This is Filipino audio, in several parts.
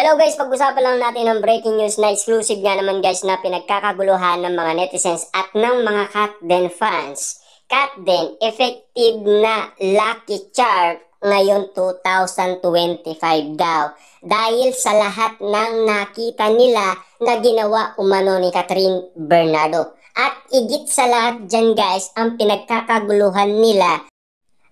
Hello guys, pag-usapan lang natin ang breaking news na exclusive nga naman guys na pinagkakaguluhan ng mga netizens at ng mga Katden fans. Katden, effective na Lucky Charm ngayon 2025 daw. Dahil sa lahat ng nakita nila na ginawa umano ni Catherine Bernardo. At igit sa lahat dyan guys, ang pinagkakaguluhan nila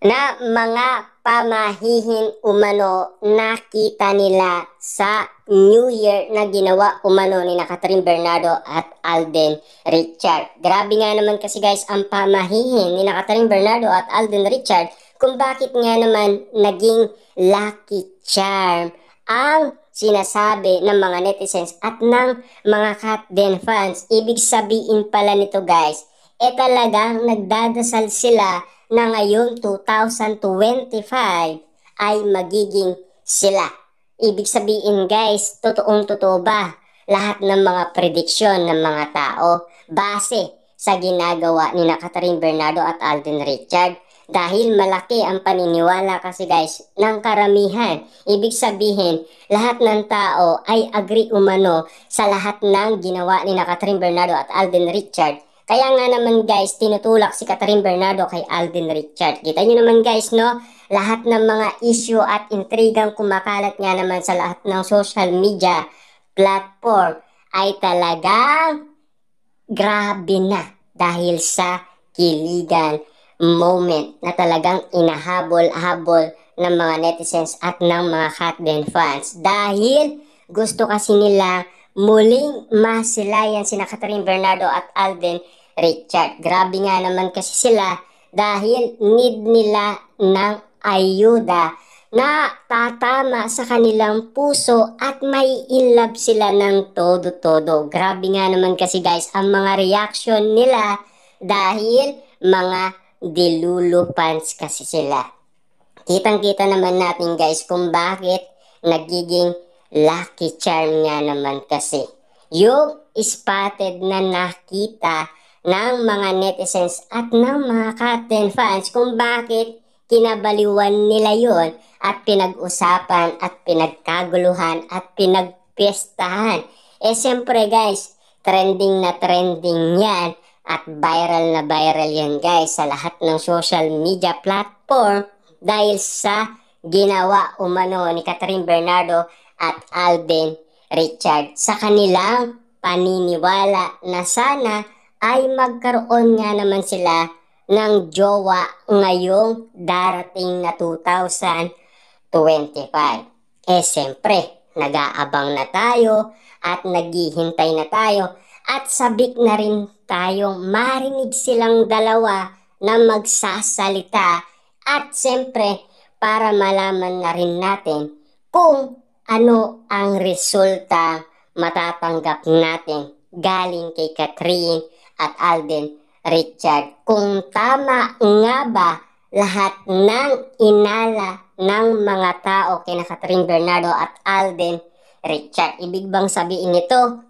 na mga pamahihin umano nakita nila sa New Year na ginawa umano ni Catherine Bernardo at Alden Richard. Grabe nga naman kasi guys ang pamahihin ni Catherine Bernardo at Alden Richard kung bakit nga naman naging lucky charm ang sinasabi ng mga netizens at ng mga Katden fans. Ibig sabihin pala nito guys, talagang nagdadasal sila na ngayong 2025 ay magiging sila. Ibig sabihin guys, totoong-totoo ba lahat ng mga prediksyon ng mga tao base sa ginagawa ni Catherine Bernardo at Alden Richard? Dahil malaki ang paniniwala kasi guys ng karamihan. Ibig sabihin, lahat ng tao ay agree umano sa lahat ng ginawa ni Catherine Bernardo at Alden Richard. Kaya nga naman guys, tinutulak si Catherine Bernardo kay Alden Richard. Kita nyo naman guys, no? Lahat ng mga issue at intrigang kumakalat nga naman sa lahat ng social media platform ay talagang grabe na dahil sa kiligan moment na talagang inahabol-habol ng mga netizens at ng mga Katden fans. Dahil gusto kasi nila muling masilayan sina Catherine Bernardo at Alden Richard. Grabe nga naman kasi sila dahil need nila ng ayuda na tatama sa kanilang puso at may inlove sila ng todo-todo. Grabe nga naman kasi guys ang mga reaction nila dahil mga dilulu fans kasi sila. Kitang-kita naman natin guys kung bakit nagiging lucky charm nga naman kasi. Yung spotted na nakita ng mga netizens at ng mga Katden fans kung bakit kinabaliwan nila yon at pinag-usapan at pinagkaguluhan at pinagpiestahan. Siyempre guys, trending na trending yan at viral na viral yan guys sa lahat ng social media platform dahil sa ginawa umano ni Catherine Bernardo at Alden Richard sa kanilang paniniwala na sana ay magkaroon nga naman sila ng jowa ngayong darating na 2025. Siyempre, nag-aabang na tayo at naghihintay na tayo at sabik na rin tayong marinig silang dalawa na magsasalita at siyempre para malaman na rin natin kung ano ang resulta matatanggap natin galing kay Catherine at Alden Richard. Kung tama nga ba lahat ng inala ng mga tao kay Catherine Bernardo at Alden Richard. Ibig bang sabihin nito,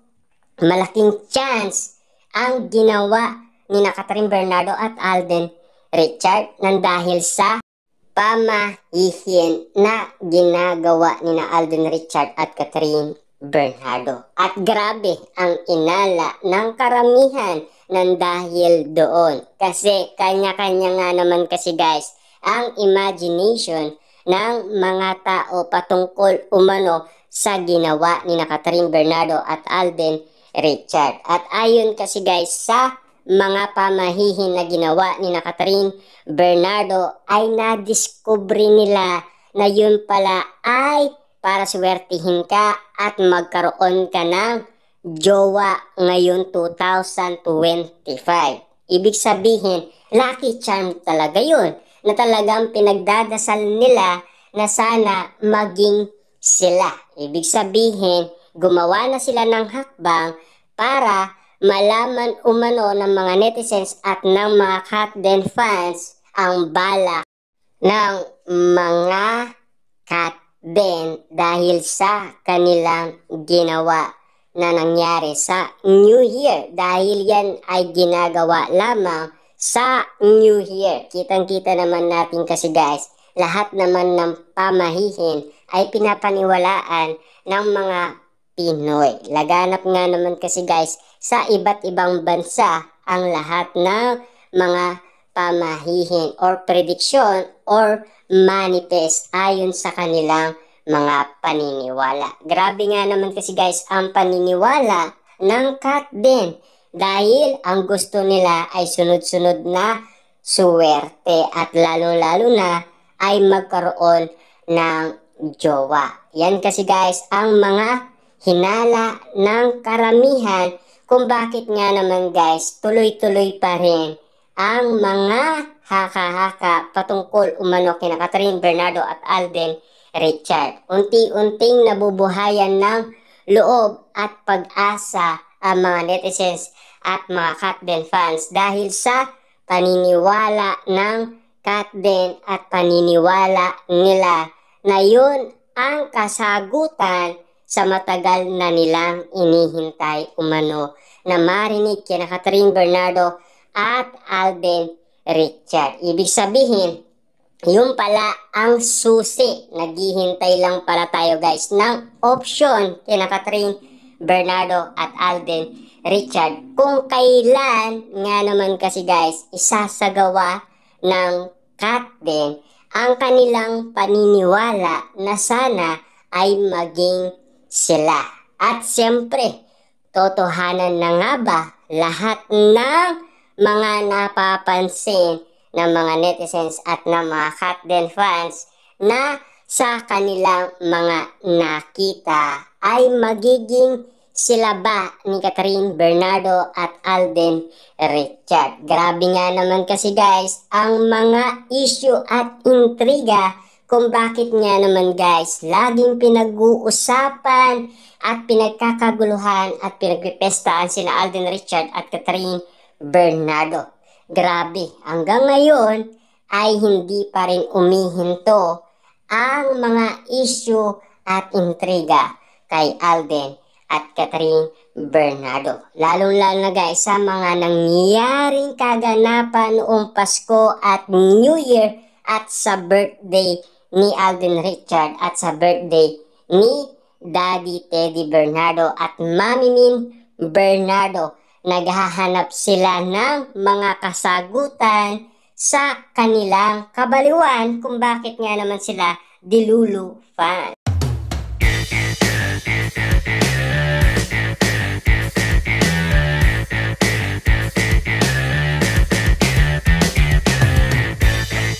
malaking chance ang ginawa ni Catherine Bernardo at Alden Richard nang dahil sa pamahihin na ginagawa ni Alden Richard at Catherine Bernardo. At grabe ang inala ng karamihan nang dahil doon. Kasi kanya-kanya nga naman kasi guys ang imagination ng mga tao patungkol umano sa ginawa ni Catherine Bernardo at Alden Richard. At ayon kasi guys sa mga pamahihin na ginawa ni Catherine Bernardo ay nadiskubre nila na yun pala ay para swertihin ka at magkaroon ka ng jowa ngayon 2025. Ibig sabihin, lucky charm talaga yun na talagang pinagdadasal nila na sana maging sila. Ibig sabihin, gumawa na sila ng hakbang para malaman umano ng mga netizens at ng mga Katden fans ang balak ng mga Katden dahil sa kanilang ginawa na nangyari sa New Year. Dahil yan ay ginagawa lamang sa New Year. Kitang-kita naman natin kasi guys lahat naman ng pamahihin ay pinapaniwalaan ng mga Pinoy. Laganap nga naman kasi guys sa iba't ibang bansa ang lahat ng mga pamahihin or prediction or manifest ayon sa kanilang mga paniniwala. Grabe nga naman kasi guys ang paniniwala ng cat din dahil ang gusto nila ay sunod-sunod na suwerte at lalo-lalo na ay magkaroon ng jowa. Yan kasi guys ang mga hinala ng karamihan kung bakit nga naman guys tuloy-tuloy pa rin ang mga haka-haka patungkol umano kina Catherine Bernardo at Alden Richard. Unti-unting nabubuhayan ng loob at pag-asa ang mga netizens at mga Katden fans dahil sa paniniwala ng Katden at paniniwala nila na yun ang kasagutan sa matagal na nilang inihintay umano na marinig kina Catherine Bernardo at Alden Richard. Ibig sabihin, yung pala ang susi. Naghihintay lang para tayo guys ng option kina Catherine Bernardo at Alden Richard. Kung kailan nga naman kasi guys isasagawa ng Katden ang kanilang paniniwala na sana ay maging sila. At siyempre, totohanan na nga ba lahat ng mga napapansin ng mga netizens at ng mga Katden fans na sa kanilang mga nakita ay magiging sila ba ni Catherine Bernardo at Alden Richard. Grabe nga naman kasi guys ang mga issue at intriga kung bakit nga naman guys laging pinag-uusapan at pinagkakaguluhan at pinagpipestaan sina Alden Richard at Catherine Bernardo. Grabe, hanggang ngayon ay hindi pa rin umihinto ang mga issue at intriga kay Alden at Catherine Bernardo. Lalong-lalo na guys sa mga nangyayaring kaganapan noong Pasko at New Year at sa birthday ni Alden Richard at sa birthday ni Daddy Teddy Bernardo at Mami Min Bernardo. Naghahanap sila ng mga kasagutan sa kanilang kabaliwan kung bakit nga naman sila Delulu fan.